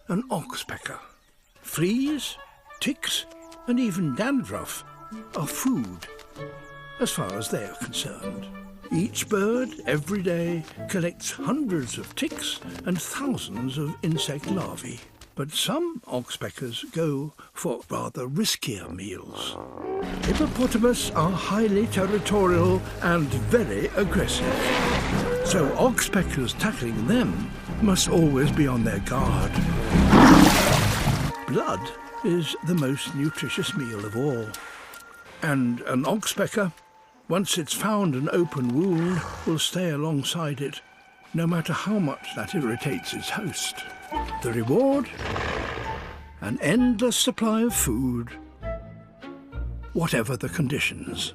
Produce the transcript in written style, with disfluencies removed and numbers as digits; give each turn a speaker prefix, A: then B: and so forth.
A: an oxpecker. Fleas, ticks, and even dandruff are food, as far as they are concerned. Each bird, every day, collects hundreds of ticks and thousands of insect larvae. But some oxpeckers go for rather riskier meals. Hippopotamus are highly territorial and very aggressive. So oxpeckers tackling them must always be on their guard. Blood is the most nutritious meal of all. And an oxpecker, once it's found an open wound, will stay alongside it, no matter how much that irritates its host. The reward? An endless supply of food, whatever the conditions.